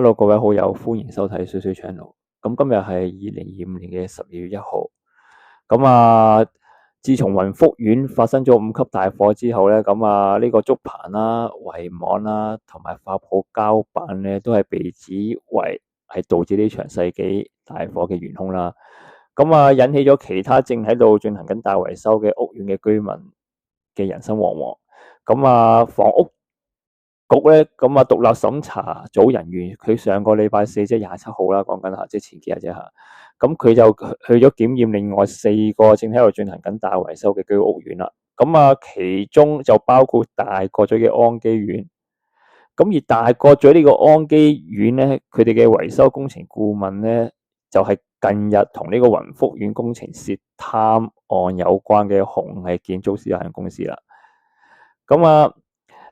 Hello，各位好友，歡迎收睇水水 channel。咁今日係2025年嘅12月1號。自從雲福苑發生咗5級大火之後咧，呢個竹棚啦、圍網啦，同埋發泡膠板咧，都係被指為係導致呢場世紀大火嘅元兇啦。引起咗其他正喺度進行緊大維修嘅屋苑嘅居民嘅人心惶惶。房屋局咧，獨立審查組人員，佢上個禮拜4即係27號啦，講緊下，即係前幾日啫嚇。佢就去咗檢驗另外4個正喺度進行緊大維修嘅居屋苑啦。其中就包括大角咀嘅安基苑。而大角咀呢個安基苑咧，佢哋嘅維修工程顧問咧，就係近日同呢個雲福苑工程涉貪案有關嘅鴻毅建築師有限公司啦。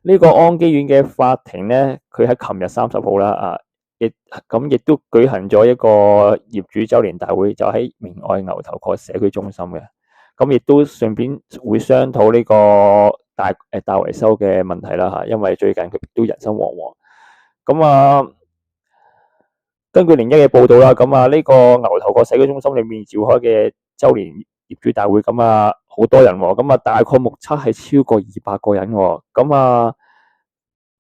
呢個安基苑嘅法庭咧，佢喺琴日30號啦，亦都舉行咗一個業主周年大會，就喺明愛牛頭角社區中心嘅。亦都順便會商討呢個大維修嘅問題啦嚇，因為最近佢都人心惶惶。根據01嘅報道啦，呢個牛頭角社區中心裏面召開嘅周年業主大會，好多人喎，大概目測係超過200個人喎。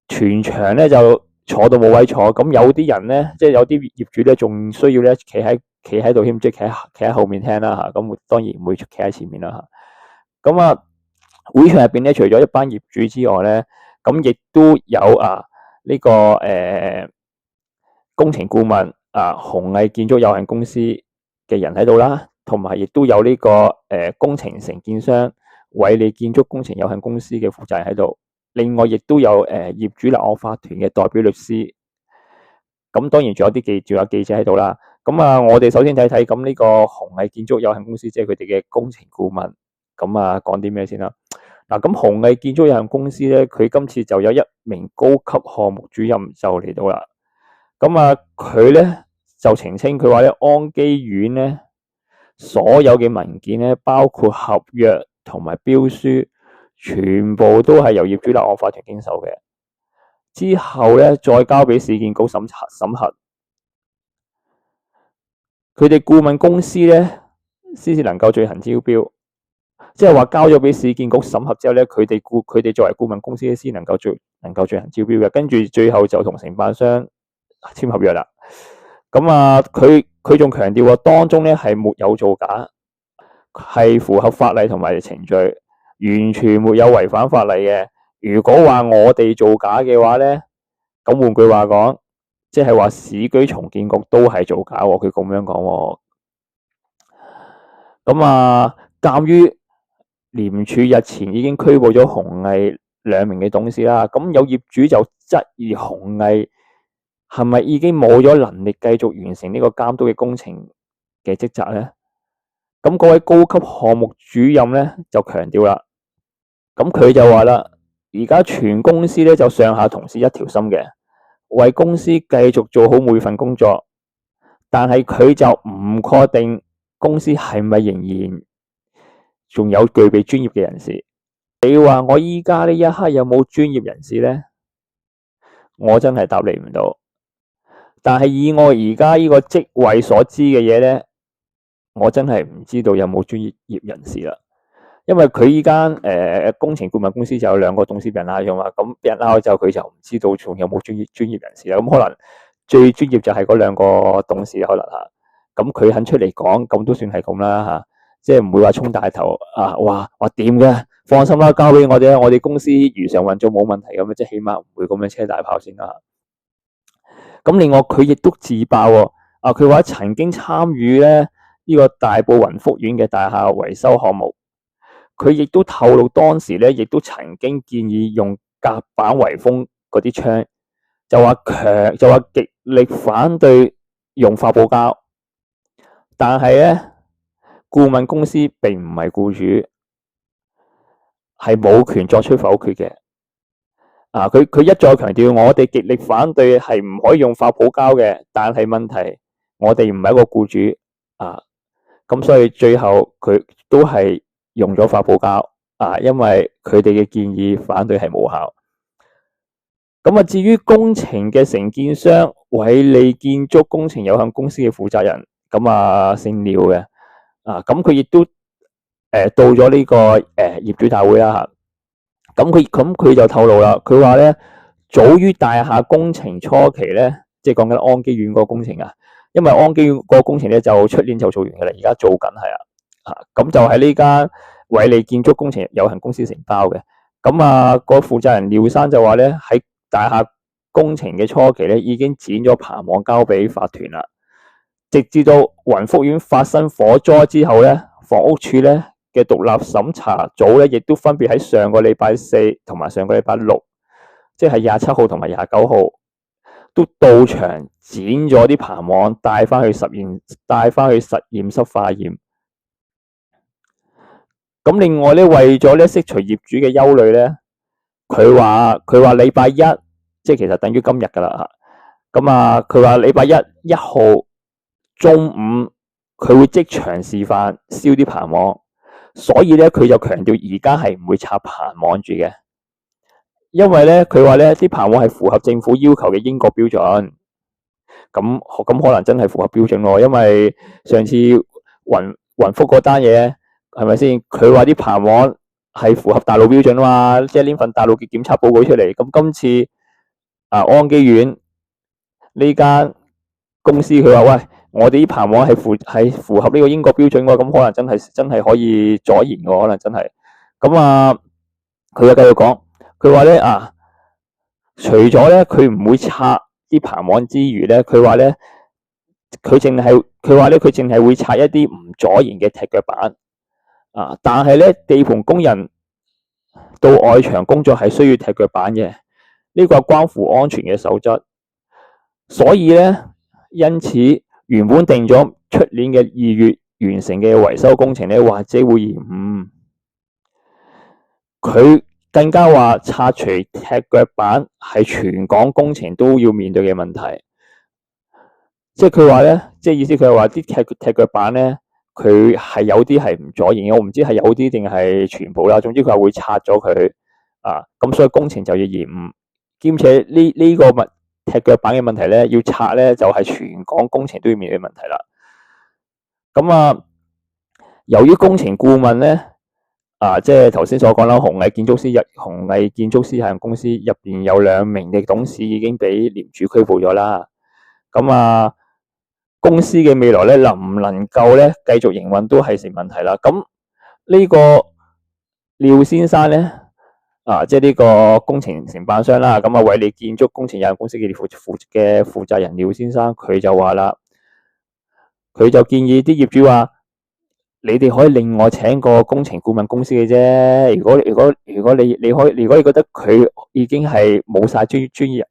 全場咧就坐到冇位坐，有啲人咧，即係有啲業主咧，仲需要咧企喺度添，即係企喺後面聽啦嚇。當然唔會企喺前面啦嚇。會場入邊咧，除咗一班業主之外咧，亦都有呢個工程顧問鴻毅建築有限公司嘅人喺度啦，同埋亦都有呢個工程承建商偉利建築工程有限公司嘅負責人喺度。另外亦都有業主立案法團嘅代表律師。當然仲有記者喺度啦。我哋首先睇睇呢個鴻毅建築有限公司，即係佢哋嘅工程顧問，講啲咩先啦。鴻毅建築有限公司咧，佢今次就有一名高級項目主任就嚟到啦。佢咧就澄清，佢話咧安基苑咧所有嘅文件咧，包括合約同埋標書，全部都係由業主立案法團經手嘅，之後咧再交俾市建局審核。佢哋顧問公司咧先至能夠進行招標，即係話交咗俾市建局審核之後咧，佢哋作為顧問公司先能夠進行招標嘅，跟住最後就同承辦商簽合約啦。佢仲強調喎，當中咧係沒有造假，係符合法例同埋程序，完全沒有違反法例嘅。如果話我哋造假嘅話咧，換句話講，即係話市區重建局都係造假喎。佢咁樣講喎。鑑於廉署日前已經拘捕咗鴻毅2名嘅董事啦，有業主就質疑鴻毅係咪已經冇咗能力繼續完成呢個監督嘅工程嘅職責咧？嗰位高級項目主任咧就強調啦，佢就話啦，而家全公司咧就上下同事一條心嘅，為公司繼續做好每份工作，但係佢就唔確定公司係咪仍然仲有具備專業嘅人士。你話我依家呢一刻有冇專業人士咧？我真係答你唔到。但係以我而家呢個職位所知嘅嘢咧，我真係唔知道有冇專業人士啦。因為佢依間工程顧問公司就有2個董事俾人拉咗嘛，俾人拉咗之後，佢就唔知道仲有冇專業人士啦。可能最專業就係嗰2個董事可能嚇。佢肯出嚟講，都算係咁啦嚇，即係唔會話衝大頭話掂嘅，放心啦，交俾我哋，我哋公司如常運作冇問題咁，即係起碼唔會咁樣車大炮先啦。另外佢亦都自爆喎，佢話曾經參與咧呢個大埔雲福苑嘅大廈維修項目，佢亦都透露當時咧亦都曾經建議用夾板圍封嗰啲窗，就話極力反對用發泡膠，但係咧顧問公司並唔係僱主，係冇權作出否決嘅。佢一再強調，我哋極力反對係唔可以用發泡膠嘅，但係問題我哋唔係一個僱主所以最後佢都係用咗發泡膠因為佢哋嘅建議反對係無效。至於工程嘅承建商偉利建築工程有限公司嘅負責人，咁姓廖嘅，咁佢亦都到咗呢個業主大會啦嚇，咁佢就透露啦，佢話咧早於大廈工程初期咧，即係講緊安基苑嗰個工程啊，因為安基苑嗰個工程咧就出年就做完嘅啦，而家做緊係咁就喺呢間偉利建築工程有限公司承包嘅，個負責人廖生就話咧喺大廈工程嘅初期咧已經剪咗棚網交俾法團啦，直至到雲福苑發生火災之後咧，房屋署咧嘅獨立審查組咧，亦都分別喺上個禮拜4同埋上個禮拜6，即係27號同埋29號，都到場剪咗啲棚網，帶翻去實驗室化驗。咁另外咧，為咗咧釋除業主嘅憂慮咧，佢話禮拜1，即係其實等於今日噶啦嚇。佢話禮拜1號中午，佢會即場示範燒啲棚網，所以咧佢就強調而家係唔會拆棚網住嘅，因為咧佢話咧啲棚網係符合政府要求嘅英國標準，咁可能真係符合標準喎，因為上次雲福嗰單嘢係咪先？佢話啲棚網係符合大陸標準啊嘛，即係呢份大陸嘅檢測報告出嚟，咁今次安基苑呢間公司佢話喂，我哋啲棚網係符合呢個英國標準喎，咁可能真係可以阻延喎，可能真係。佢又繼續講，佢話咧除咗咧佢唔會拆啲棚網之餘咧，佢話咧佢淨係會拆一啲唔阻延嘅踢腳板但係咧地盤工人到外牆工作係需要踢腳板嘅，呢個係關乎安全嘅守則，所以咧因此原本定咗出年嘅2月完成嘅維修工程咧，或者會延誤。佢更加話拆除踢腳板係全港工程都要面對嘅問題，即係佢話咧，即係意思佢係話啲踢腳板咧，佢係有啲係唔阻延嘅，我唔知係有啲定係全部啦。總之佢係會拆咗佢咁所以工程就要延誤，兼且呢個踢腳板嘅問題咧，要拆咧就係全港工程都要面對嘅問題啦。由於工程顧問咧即係頭先所講啦，紅毅建築師有限公司入邊有2名嘅董事已經俾廉署拘捕咗啦。公司嘅未來咧能唔能夠咧繼續營運都係成問題啦。咁呢個廖先生咧即係呢個工程承辦商啦，偉利建築工程有限公司嘅負責人廖先生，佢就話啦，佢就建議啲業主話，你哋可以另外請個工程顧問公司嘅啫。如果你覺得佢已經係冇晒專業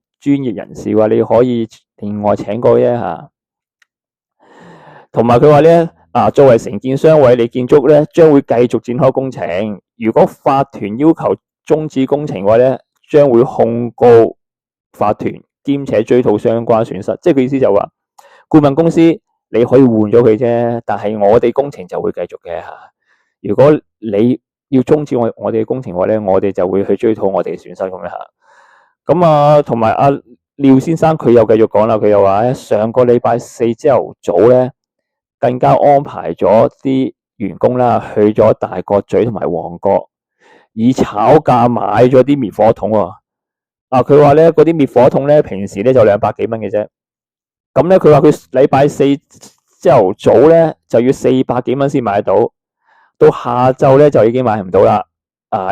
人士嘅話，你可以另外請個啫嚇。同埋佢話咧作為承建商偉利建築咧，將會繼續展開工程。如果法團要求終止工程嘅話咧，將會控告法團，兼且追討相關損失。即係佢意思就話，顧問公司你可以換咗佢啫，但係我哋工程就會繼續嘅嚇。如果你要終止我哋嘅工程嘅話咧，我哋就會去追討我哋嘅損失咁樣嚇。同埋廖先生佢又繼續講啦，佢又話上個禮拜4朝頭早咧，更加安排咗啲員工啦去咗大角咀同埋旺角，以炒價買咗啲滅火筒喎。佢話咧嗰啲滅火筒咧平時咧就200幾蚊嘅啫。咁咧佢話佢禮拜4朝頭早咧就要400幾蚊先買到，到下晝咧就已經買唔到啦。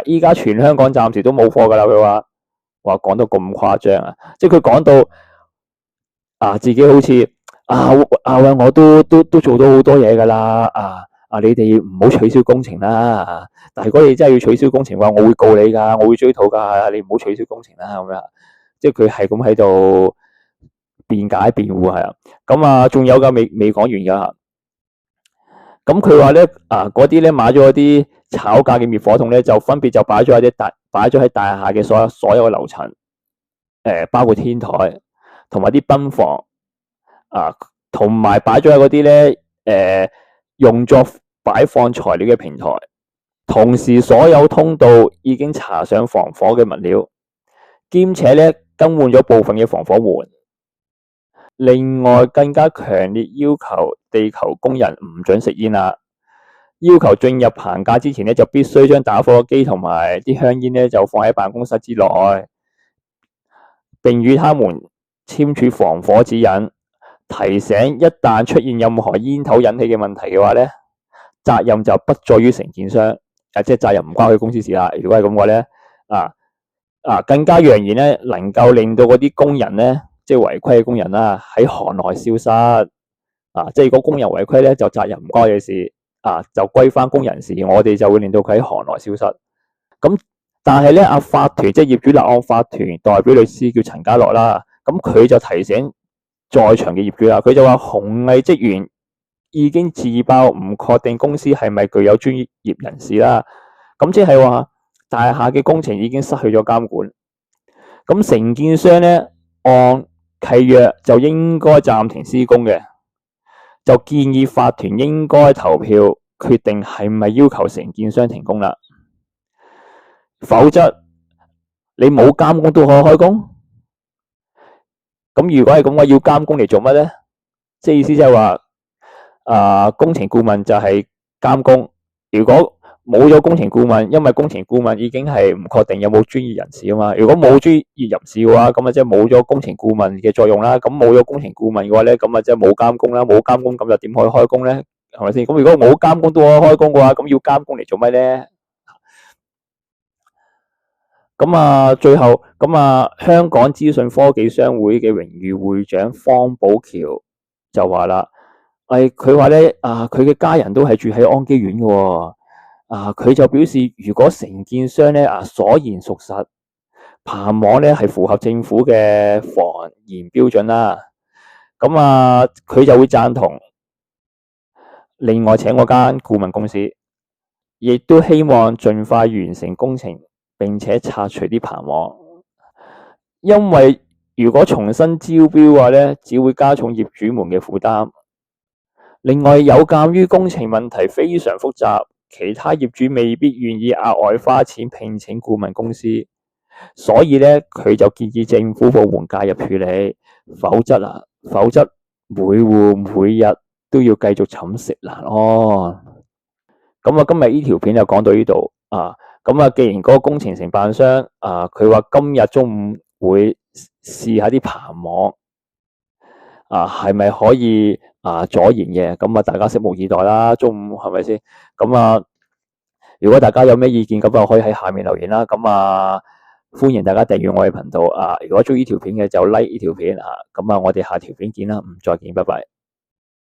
依家全香港暫時都冇貨噶啦。佢話講到咁誇張即係佢講到自己好似喂，我都做到好多嘢噶啦。你哋唔好取消工程啦。但係如果你真係要取消工程嘅話，我會告你噶，我會追討噶。你唔好取消工程啦咁樣。即係佢係咁喺度辯解辯護係仲有噶未講完噶。佢話咧嗰啲咧買咗嗰啲炒價嘅滅火筒咧，就分別就擺咗喺大廈嘅所有嘅樓層，包括天台同埋啲賓房同埋擺咗喺嗰啲咧用作擺放材料嘅平台。同時所有通道已經搽上防火嘅物料，兼且咧更換咗部分嘅防火門。另外更加強烈要求地球工人唔准食煙啦，要求進入棚架之前咧就必須將打火機同埋啲香煙咧就放喺辦公室之內，並與他們簽署防火指引，提醒一旦出現任何煙頭引起嘅問題嘅話咧，責任就不在於承建商，即係責任唔關佢公司事啦。如果係咁嘅話咧，更加揚言咧，能夠令到嗰啲工人咧，即係違規嘅工人啦，喺行內消失。即係如果工人違規咧，就責任唔關佢事，就歸翻工人事，我哋就會令到佢喺行內消失。咁但係咧，法團即係業主立案法團代表律師叫陳家樂啦，咁佢就提醒在場嘅業主啦，佢就話紅藝職員已經自爆唔確定公司係咪具有專業人士啦，咁即係話大廈嘅工程已經失去咗監管，咁承建商咧按契約就應該暫停施工嘅，就建議法團應該投票決定係咪要求承建商停工啦，否則你冇監工都可以開工。咁如果係咁嘅話，要監工嚟做乜咧？即係意思即係話，工程顧問就係監工。如果冇咗工程顧問，因為工程顧問已經係唔確定有冇專業人士啊嘛。如果冇專業人士嘅話，咁即係冇咗工程顧問嘅作用啦。咁冇咗工程顧問嘅話咧，咁即係冇監工啦。冇監工咁就點可以開工咧？係咪先？咁如果冇監工都可以開工嘅話，咁要監工嚟做乜咧？咁最後香港資訊科技商會嘅榮譽會長方寶橋就話啦，佢話咧，佢嘅家人都係住喺安基苑嘅，佢就表示，如果承建商咧所言屬實，棚網咧係符合政府嘅防燃標準啦，咁佢就會贊同另外請嗰間顧問公司，亦都希望盡快完成工程。並且拆除啲棚網，因為如果重新招標嘅話咧，只會加重業主們嘅負擔。另外，有鑑於工程問題非常複雜，其他業主未必願意額外花錢聘請顧問公司，所以咧佢就建議政府部門介入處理，否則每戶每日都要繼續寢食難安。咁今日呢條片就講到呢度既然嗰個工程承辦商佢話今日中午會試下啲棚網係咪可以阻燃嘅？咁大家拭目以待啦。中午係咪先？如果大家有咩意見，咁可以喺下面留言啦。歡迎大家訂閱我嘅頻道如果中意呢條片嘅就 like 呢條片我哋下條片見啦。再見，拜拜。